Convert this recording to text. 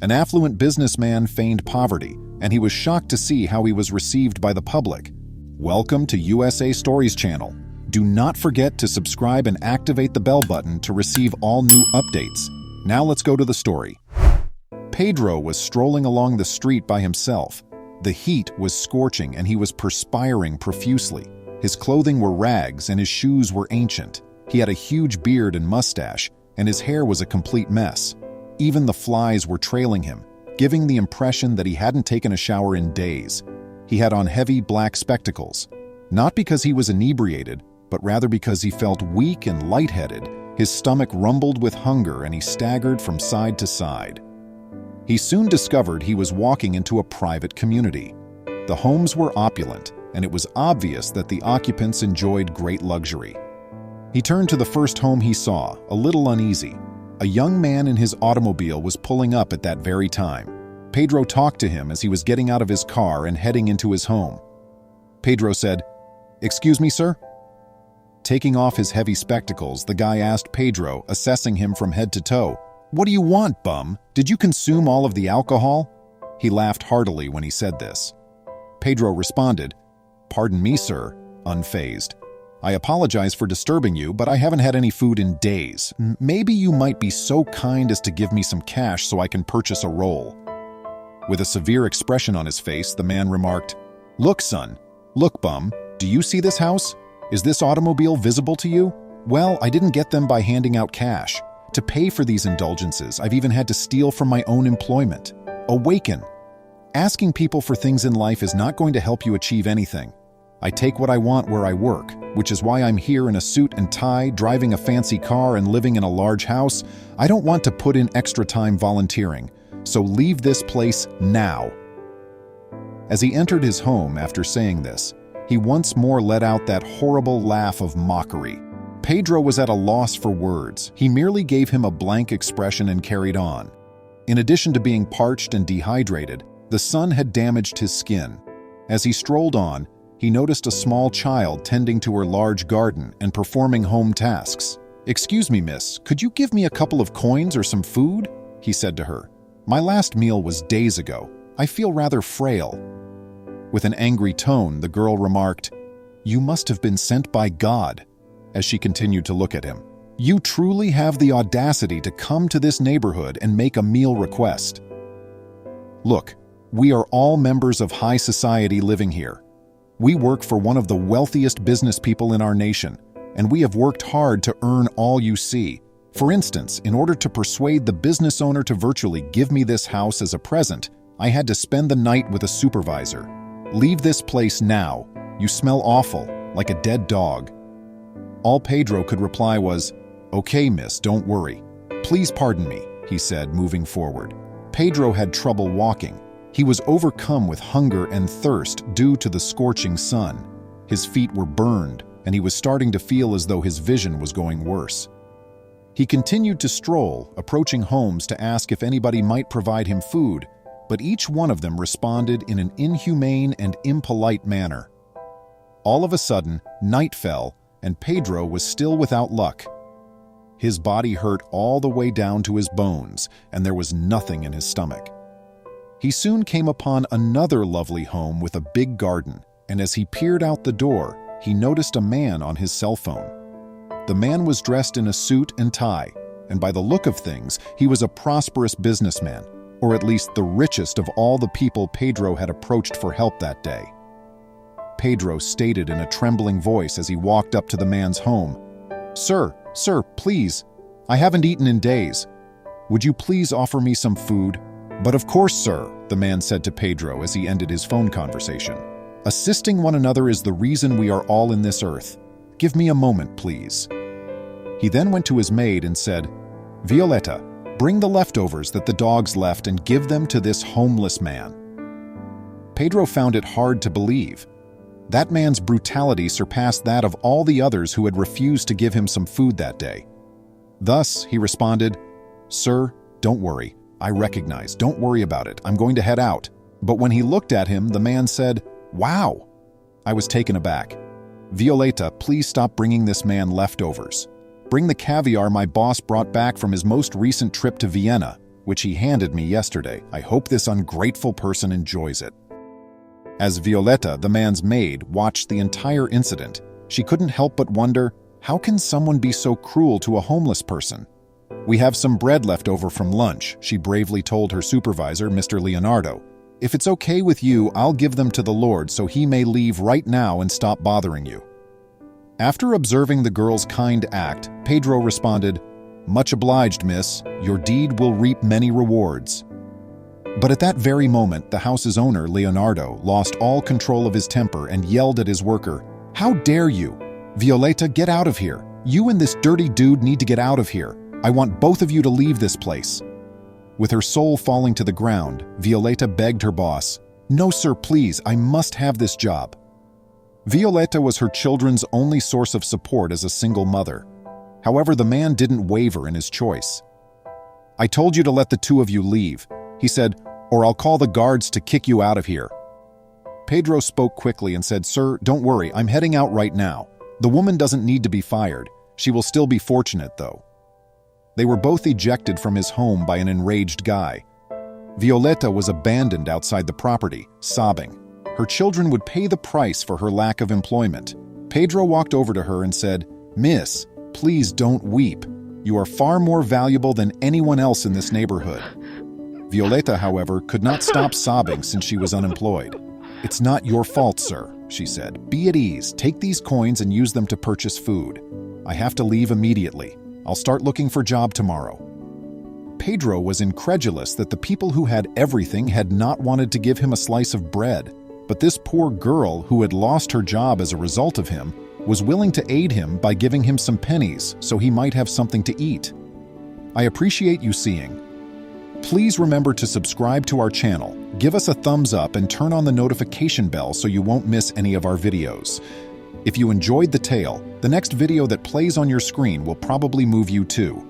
An affluent businessman feigned poverty, and he was shocked to see how he was received by the public. Welcome to USA Stories channel. Do not forget to subscribe and activate the bell button to receive all new updates. Now let's go to the story. Pedro was strolling along the street by himself. The heat was scorching and he was perspiring profusely. His clothing were rags and his shoes were ancient. He had a huge beard and mustache, and his hair was a complete mess. Even the flies were trailing him, giving the impression that he hadn't taken a shower in days. He had on heavy black spectacles, not because he was inebriated, but rather because he felt weak and lightheaded. His stomach rumbled with hunger and he staggered from side to side. He soon discovered he was walking into a private community. The homes were opulent, and it was obvious that the occupants enjoyed great luxury. He turned to the first home he saw, a little uneasy. A young man in his automobile was pulling up at that very time. Pedro talked to him as he was getting out of his car and heading into his home. Pedro said, "Excuse me, sir?" Taking off his heavy spectacles, the guy asked Pedro, assessing him from head to toe, "What do you want, bum? Did you consume all of the alcohol?" He laughed heartily when he said this. Pedro responded, "Pardon me, sir," unfazed. "I apologize for disturbing you, but I haven't had any food in days. Maybe you might be so kind as to give me some cash so I can purchase a roll." With a severe expression on his face, the man remarked, "Look, son. Look, bum. Do you see this house? Is this automobile visible to you? Well, I didn't get them by handing out cash. To pay for these indulgences, I've even had to steal from my own employment. Awaken. Asking people for things in life is not going to help you achieve anything. I take what I want where I work, which is why I'm here in a suit and tie, driving a fancy car and living in a large house. I don't want to put in extra time volunteering, so leave this place now." As he entered his home after saying this, he once more let out that horrible laugh of mockery. Pedro was at a loss for words. He merely gave him a blank expression and carried on. In addition to being parched and dehydrated, the sun had damaged his skin. As he strolled on, he noticed a small child tending to her large garden and performing home tasks. "Excuse me, miss, could you give me a couple of coins or some food?" he said to her. "My last meal was days ago. I feel rather frail." With an angry tone, the girl remarked, "You must have been sent by God," as she continued to look at him. "You truly have the audacity to come to this neighborhood and make a meal request. Look, we are all members of high society living here. We work for one of the wealthiest business people in our nation, and we have worked hard to earn all you see. For instance, in order to persuade the business owner to virtually give me this house as a present, I had to spend the night with a supervisor. Leave this place now. You smell awful, like a dead dog." All Pedro could reply was, "Okay, miss, don't worry. Please pardon me," he said, moving forward. Pedro had trouble walking. He was overcome with hunger and thirst due to the scorching sun. His feet were burned, and he was starting to feel as though his vision was going worse. He continued to stroll, approaching homes to ask if anybody might provide him food, but each one of them responded in an inhumane and impolite manner. All of a sudden, night fell, and Pedro was still without luck. His body hurt all the way down to his bones, and there was nothing in his stomach. He soon came upon another lovely home with a big garden, and as he peered out the door, he noticed a man on his cell phone. The man was dressed in a suit and tie, and by the look of things, he was a prosperous businessman, or at least the richest of all the people Pedro had approached for help that day. Pedro stated in a trembling voice as he walked up to the man's home, Sir, please, I haven't eaten in days. Would you please offer me some food?" "But of course, sir," the man said to Pedro as he ended his phone conversation. "Assisting one another is the reason we are all in this earth. Give me a moment, please." He then went to his maid and said, "Violeta, bring the leftovers that the dogs left and give them to this homeless man." Pedro found it hard to believe. That man's brutality surpassed that of all the others who had refused to give him some food that day. Thus, he responded, "Sir, don't worry. I recognize. Don't worry about it. I'm going to head out." But when he looked at him, the man said, "Wow." I was taken aback. "Violeta, please stop bringing this man leftovers. Bring the caviar my boss brought back from his most recent trip to Vienna. which he handed me yesterday. I hope this ungrateful person enjoys it. As Violeta, the man's maid, watched the entire incident, she couldn't help but wonder, how can someone be so cruel to a homeless person? "We have some bread left over from lunch," she bravely told her supervisor, Mr. Leonardo. "If it's okay with you, I'll give them to the Lord so he may leave right now and stop bothering you." After observing the girl's kind act, Pedro responded, "Much obliged, miss. Your deed will reap many rewards." But at that very moment, the house's owner, Leonardo, lost all control of his temper and yelled at his worker, "How dare you? Violeta, get out of here. You and this dirty dude need to get out of here. I want both of you to leave this place." With her soul falling to the ground, Violeta begged her boss, "No, sir, please, I must have this job." Violeta was her children's only source of support as a single mother. However, the man didn't waver in his choice. "I told you to let the two of you leave," he said, "or I'll call the guards to kick you out of here." Pedro spoke quickly and said, "Sir, don't worry, I'm heading out right now. The woman doesn't need to be fired. She will still be fortunate, though." They were both ejected from his home by an enraged guy. Violeta was abandoned outside the property, sobbing. Her children would pay the price for her lack of employment. Pedro walked over to her and said, "Miss, please don't weep. You are far more valuable than anyone else in this neighborhood." Violeta, however, could not stop sobbing since she was unemployed. "It's not your fault, sir," she said. "Be at ease. Take these coins and use them to purchase food. I have to leave immediately. I'll start looking for a job tomorrow." Pedro was incredulous that the people who had everything had not wanted to give him a slice of bread, but this poor girl, who had lost her job as a result of him, was willing to aid him by giving him some pennies so he might have something to eat. I appreciate you seeing. Please remember to subscribe to our channel, give us a thumbs up, and turn on the notification bell so you won't miss any of our videos. If you enjoyed the tale, the next video that plays on your screen will probably move you too.